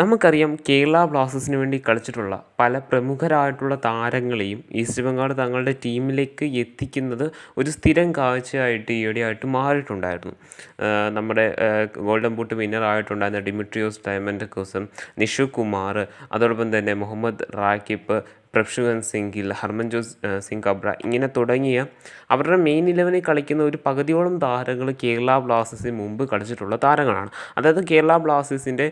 നമുക്കറിയാം കേരള ബ്ലാസ്റ്റേഴ്സിന് വേണ്ടി കളിച്ചിട്ടുള്ള പല പ്രമുഖരായിട്ടുള്ള താരങ്ങളെയും ഈസ്റ്റ് ബംഗാൾ തങ്ങളുടെ ടീമിലേക്ക് എത്തിക്കുന്നത് ഒരു സ്ഥിരം കാഴ്ചയായിട്ട് ഈയിടെയായിട്ട് മാറിയിട്ടുണ്ടായിരുന്നു. നമ്മുടെ ഗോൾഡൻ ബൂട്ട് വിന്നറായിട്ടുണ്ടായിരുന്ന ഡിമിട്രിയോസ് ഡയമൻഡക്കോസും, നിഷു കുമാർ, അതോടൊപ്പം തന്നെ മുഹമ്മദ് റാക്കിപ്പ്, പ്രഭ്ഷുവൻ സിംഗ് ഗിൽ, ഹർമൻജോത് സിംഗ് കബ്ര ഇങ്ങനെ തുടങ്ങിയ അവരുടെ മെയിൻ 11 കളിക്കുന്ന ഒരു പകുതിയോളം താരങ്ങൾ കേരള ബ്ലാസ്റ്റേഴ്സിന് മുമ്പ് കളിച്ചിട്ടുള്ള താരങ്ങളാണ്. അതായത് കേരള ബ്ലാസ്റ്റേഴ്സിൻ്റെ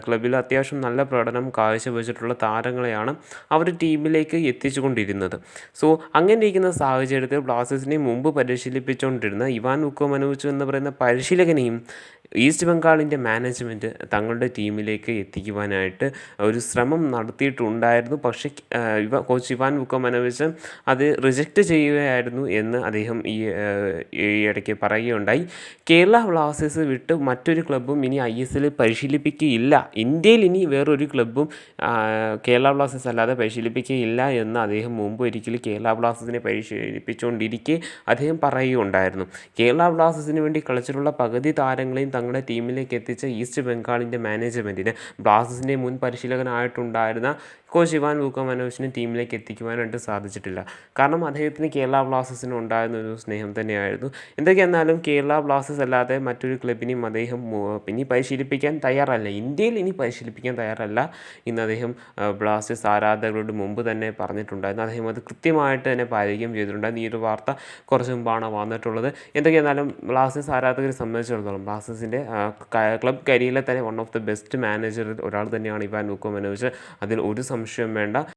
ക്ലബ്ബിൽ അത്യാവശ്യം നല്ല പ്രകടനം കാഴ്ചവെച്ചിട്ടുള്ള താരങ്ങളെയാണ് അവർ ടീമിലേക്ക് എത്തിച്ചു കൊണ്ടിരുന്നത്. സോ അങ്ങനെ ഇരിക്കുന്ന സാഹചര്യത്തിൽ ബ്ലാസ്റ്റേഴ്സിനെ മുമ്പ് പരിശീലിപ്പിച്ചുകൊണ്ടിരുന്ന ഇവാൻ വുക്കോമനോവിച്ച് എന്ന് പറയുന്ന പരിശീലകനെയും ഈസ്റ്റ് ബംഗാളിൻ്റെ മാനേജ്മെൻറ്റ് തങ്ങളുടെ ടീമിലേക്ക് എത്തിക്കുവാനായിട്ട് ഒരു ശ്രമം നടത്തിയിട്ടുണ്ടായിരുന്നു. പക്ഷേ കോച്ച് ഇവാൻ വുക്കോമനോവിച്ച് അത് റിജക്റ്റ് ചെയ്യുകയായിരുന്നു എന്ന് അദ്ദേഹം ഈ ഇടയ്ക്ക് പറയുകയുണ്ടായി. കേരള ബ്ലാസ്റ്റേഴ്സ് വിട്ട് മറ്റൊരു ക്ലബ്ബും ഇനി ISL പരിശീലിപ്പിക്കുകയില്ല, ഇന്ത്യയിൽ ഇനി വേറൊരു ക്ലബ്ബും കേരള ബ്ലാസ്റ്റേഴ്സ് അല്ലാതെ പരിശീലിപ്പിക്കുകയില്ല എന്ന് അദ്ദേഹം മുമ്പ് ഒരിക്കലും കേരള ബ്ലാസ്റ്റേഴ്സിനെ പരിശീലിപ്പിച്ചുകൊണ്ടിരിക്കെ അദ്ദേഹം പറയുകയുണ്ടായിരുന്നു. കേരള ബ്ലാസ്റ്റേഴ്സിന് വേണ്ടി കളിച്ചിട്ടുള്ള പകുതി താരങ്ങളെയും തങ്ങളുടെ ടീമിലേക്ക് എത്തിച്ച ഈസ്റ്റ് ബംഗാളിൻ്റെ മാനേജ്മെൻറ്റിന് ബ്ലാസ്റ്റേഴ്സിൻ്റെ മുൻ പരിശീലകനായിട്ടുണ്ടായിരുന്ന കോച്ച് ഇവാൻ വുക്കോമനോവിച്ചിനെ ടീമിലേക്ക് എത്തിക്കുവാനായിട്ട് സാധിച്ചിട്ടില്ല. കാരണം അദ്ദേഹത്തിന് കേരള ബ്ലാസ്റ്റേഴ്സിന് ഉണ്ടായിരുന്ന ഒരു സ്നേഹം തന്നെയായിരുന്നു. എന്തൊക്കെയെന്നാലും കേരള ബ്ലാസ്റ്റേഴ്സ് അല്ലാതെ മറ്റൊരു ക്ലബിനെയും അദ്ദേഹം ഇനി പരിശീലിപ്പിക്കാൻ തയ്യാറല്ല, ഇന്ത്യയിൽ ഇനി പരിശീലിപ്പിക്കാൻ തയ്യാറല്ല എന്ന് അദ്ദേഹം ബ്ലാസ്റ്റേഴ്സ് ആരാധകരോട് മുമ്പ് തന്നെ പറഞ്ഞിട്ടുണ്ടായിരുന്നു. അദ്ദേഹം അത് കൃത്യമായിട്ട് തന്നെ പാലിക്കുകയും ചെയ്തിട്ടുണ്ടായിരുന്നു. ഈ ഒരു വാർത്ത കുറച്ച് മുമ്പാണ് വന്നിട്ടുള്ളത്. എന്തൊക്കെയെന്നാലും ബ്ലാസ്റ്റേഴ്സ് ആരാധകരെ സംബന്ധിച്ചിടത്തോളം ബ്ലാസ്റ്റേഴ്സിൻ്റെ ക്ലബ് കരിയറിലെ തന്നെ വൺ ഓഫ് ദി ബെസ്റ്റ് മാനേജറിൽ ഒരാൾ തന്നെയാണ് ഇവാൻ വുക്കോമനോവിച്ച്. അതിൽ ഒരു സംശയം വേണ്ട.